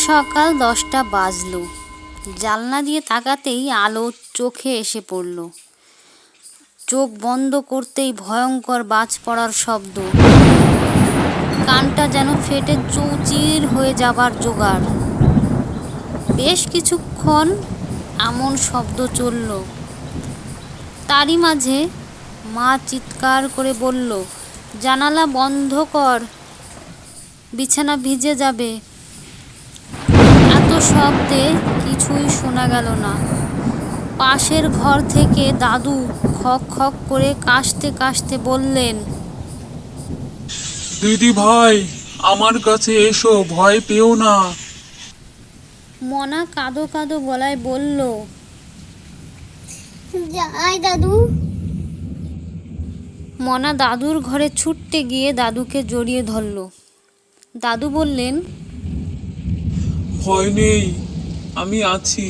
সকাল 10টা বাজলো। জানলা দিয়ে তাকাতেই আলো চোখে এসে পড়ল। চোখ বন্ধ করতেই ভয়ঙ্কর বাজ পড়ার শব্দ। কানটা যেন ফেটে চৌচির হয়ে যাবার জোগাড়। বেশ কিছুক্ষণ এমন শব্দ চলল। তারই মাঝে মা চিৎকার করে বলল, জানালা বন্ধ কর, বিছানা ভিজে যাবে। এত শব্দে কিছুই শোনা গেল না। পাশের ঘর থেকে দাদু খক খক করে কাশতে কাশতে বললেন, দিদি ভাই, আমার কাছে এসো, ভয় পেও না। মনা কাঁদো কাঁদো গলায় বলল, যাই দাদু। মনা দাদুর ঘরে ছুটতে গিয়ে দাদুকে জড়িয়ে ধরল। দাদু বললেন, ভয় নেই, আমি আছি।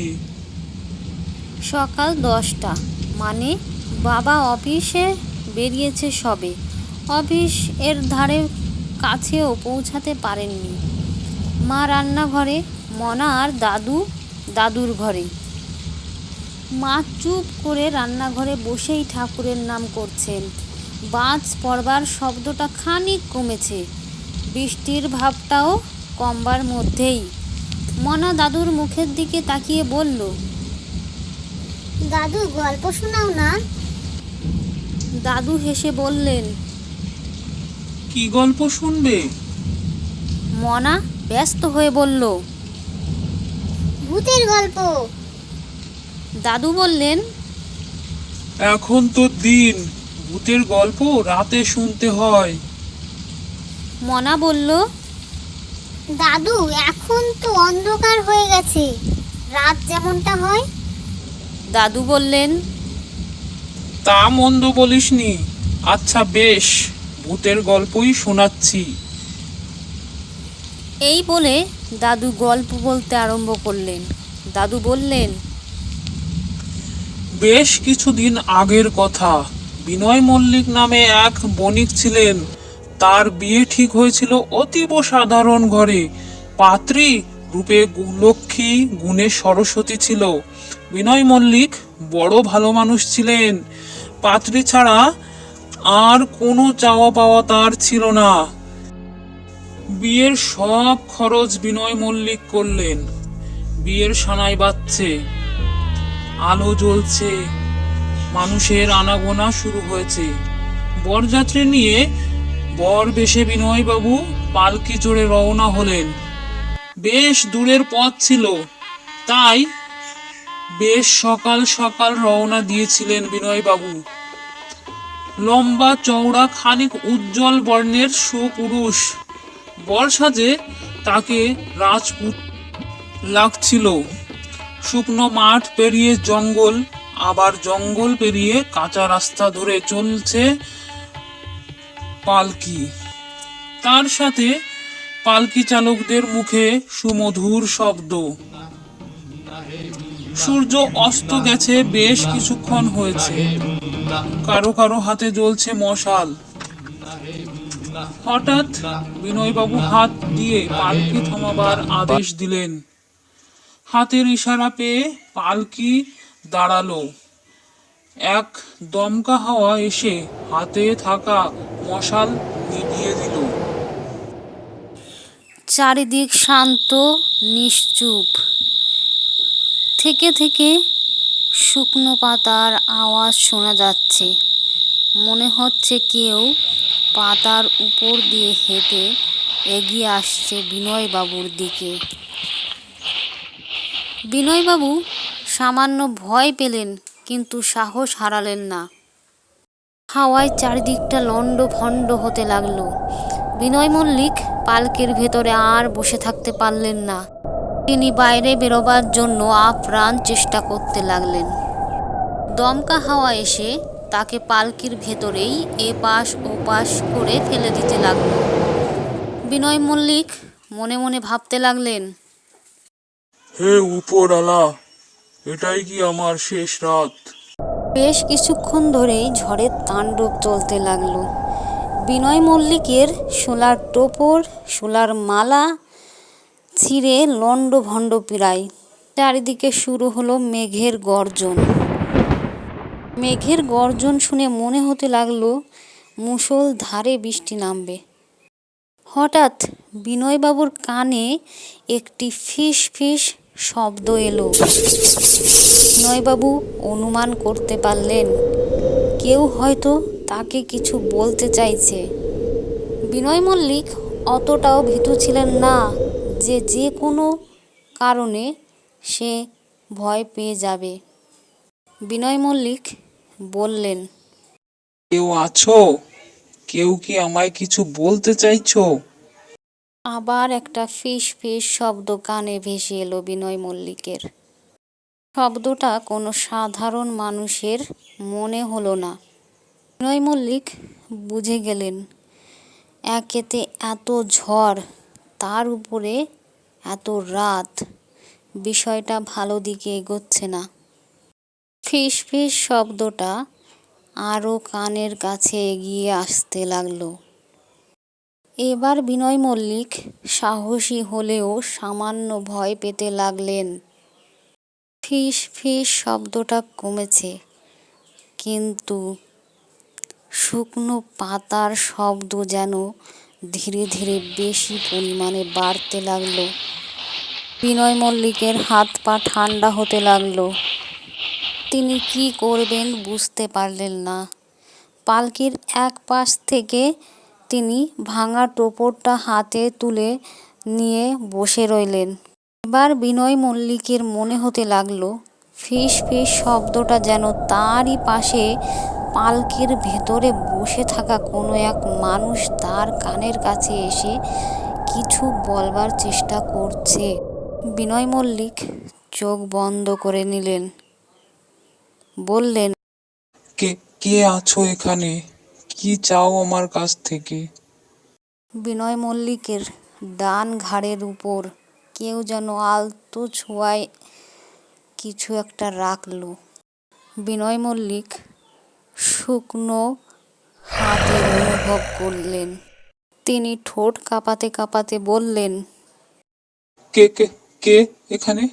সকাল 10টা, মানে বাবা অফিসে বেরিয়েছে সবে। অফিস এর ধারে কাছেও পৌঁছাতে পারেননি। মা রান্নাঘরে, মনা আর দাদু দাদুর ঘরে। মা চুপ করে রান্নাঘরে বসেই ঠাকুরের নাম করছেন। বাজ পড়বার শব্দটা খানিক কমেছে, বৃষ্টির ভাবটাও কমবার মধ্যেই। মনা দাদুর মুখের দিকে তাকিয়ে বলল, দাদু গল্প শোনাও না। দাদু হেসে বললেন, কি গল্প শুনবে? মনা ব্যস্ত হয়ে বলল, ভূতের গল্প। দাদু বললেন, এখন তো দিন, ভূতের গল্প রাতে শুনতে হয়। মনা বলল, দাদু এখন তো অন্ধকার হয়ে গেছে, রাত যেমনটা হয়। দাদু বললেন, তা মন্দ বলিসনি। আচ্ছা বেশ, ভূতের গল্পই শোনাচ্ছি। এই বলে দাদু গল্প বলতে আরম্ভ করলেন। দাদু বললেন, বেশ কিছুদিন আগের কথা। বিনয় মল্লিক নামে এক বণিক ছিলেন। তার বিয়ে ঠিক হয়েছিল অতীব সাধারণ ঘরে। পাত্রী রূপে লক্ষ্মী, গুণে সরস্বতী ছিল। বিনয় মল্লিক বড় ভালো মানুষ ছিলেন। পাত্রী ছাড়া আর কোনো চাওয়া পাওয়া তার ছিল না। বিয়ের সব খরচ বিনয় মল্লিক করলেন। বিয়ের সানাই বাজছে, আলো জ্বলছে, মানুষের আনাগোনা শুরু হয়েছে। বরযাত্রী নিয়ে বর বেশে বিনয়বাবু পালকি চড়ে রওনা হলেন। বেশ দূরের পথ ছিল, তাই বেশ সকাল সকাল রওনা দিয়েছিলেন বিনয়বাবু। লম্বা চওড়া খানিক উজ্জ্বল বর্ণের সুপুরুষ। বর সাজে তাকে রাজপুত লাগছিল। শুকনো মাঠ পেরিয়ে জঙ্গল, আবার জঙ্গল পেরিয়ে কাঁচা রাস্তা ধরে চলছে পালকি। তার সাথে পালকি চালকদের মুখে সুমধুর শব্দ। সূর্য অস্ত গেছে, বেশ কিছুক্ষণ হয়েছে। কারো কারো হাতে জ্বলছে মশাল। হঠাৎ বিনয়বাবু হাত দিয়ে পালকি থামাবার আদেশ দিলেন। হাতের ইশারা পেয়ে পালকি দাঁড়ালো। এক দমকা হাওয়া এসে হাতে থাকা মশাল নিভিয়ে দিল। চারিদিক শান্ত, নিশ্চুপ। থেকে থেকে শুকনো পাতার আওয়াজ শোনা যাচ্ছে। মনে হচ্ছে কেউ পাতার উপর দিয়ে হেঁটে এগিয়ে আসছে বিনয়বাবুর দিকে। বিনয়বাবু সামান্য ভয় পেলেন, কিন্তু সাহস হারালেন না। হাওয়ায় চারিদিকটা লন্ড ভন্ড হতে লাগলো। বিনয় মল্লিক পালকির ভেতরে আর বসে থাকতে পারলেন না। তিনি বাইরে বেরোবার জন্য আপ্রাণ চেষ্টা করতে লাগলেন। দমকা হাওয়া এসে তাকে পালকির ভেতরেই এপাশ ওপাশ করে ফেলে দিতে লাগলো। বিনয় মল্লিক মনে মনে ভাবতে লাগলেন, হে উপরওয়ালা, এটাই কি আমার শেষ রাত? বেশ কিছুক্ষণ ধরেই ঝড়ের তাণ্ডব চলতে লাগলো। বিনয় মল্লিকের শোলার টোপর, শোলার মালা ছিঁড়ে লণ্ডভণ্ড প্রায়। চারিদিকে শুরু হলো মেঘের গর্জন। মেঘের গর্জন শুনে মনে হতে লাগলো মুষলধারে বৃষ্টি নামবে। হঠাৎ বিনয়বাবুর কানে একটি ফিস ফিস শব্দ এলো। বিনয়বাবু অনুমান করতে পারলেন কেউ হয়তো তাকে কিছু বলতে চাইছে। বিনয় মল্লিক অতটাও ভীতু ছিলেন না যে যে কোনো কারণে সে ভয় পেয়ে যাবে। বিনয় মল্লিক বললেন, কেউ আছো? কেউ কি আমায় কিছু বলতে চাইছো? আবার একটা ফিস ফিস শব্দ কানে ভেসে এলো বিনয় মল্লিকের। শব্দটা কোনো সাধারণ মানুষের মনে হলো না। বিনয় মল্লিক বুঝে গেলেন একেতে এত ঝড়, তার উপরে এত রাত, বিষয়টা ভালো দিকে এগোচ্ছে না। ফিস ফিস শব্দটা আরও কানের কাছে এগিয়ে আসতে লাগলো। এবার বিনয় মল্লিক সাহসী হলেও সামান্য ভয় পেতে লাগলেন। ফিস ফিস শব্দটা কমেছে, কিন্তু শুকনো পাতার শব্দ যেন ধীরে ধীরে বেশি পরিমাণে বাড়তে লাগলো। বিনয় মল্লিকের হাত পা ঠান্ডা হতে লাগলো। তিনি কি করবেন বুঝতে পারলেন না। পালকির এক পাশ থেকে তিনি ভাঙা টোপরটা হাতে তুলে নিয়ে বসে রইলেন। এবার বিনয় মল্লিকের মনে হতে লাগলো ফিস ফিস শব্দটা যেন তারই পাশে পালকির ভেতরে বসে থাকা কোনো এক মানুষ তার কানের কাছে এসে কিছু বলবার চেষ্টা করছে। বিনয় মল্লিক চোখ বন্ধ করে নিলেন। বললেন, কে কে আছো এখানে? কি চাও আমার কাছ থেকে? বিনয় মল্লিকের ডান ঘাড়ের উপর কেউ যেন আলতো ছোঁয়ায় কিছু একটা রাখল। বিনয় মল্লিক শুকনো হাতের অনুভব করলেন। তিনি ঠোঁট কাঁপাতে কাঁপাতে বললেন, কে কে কে এখানে?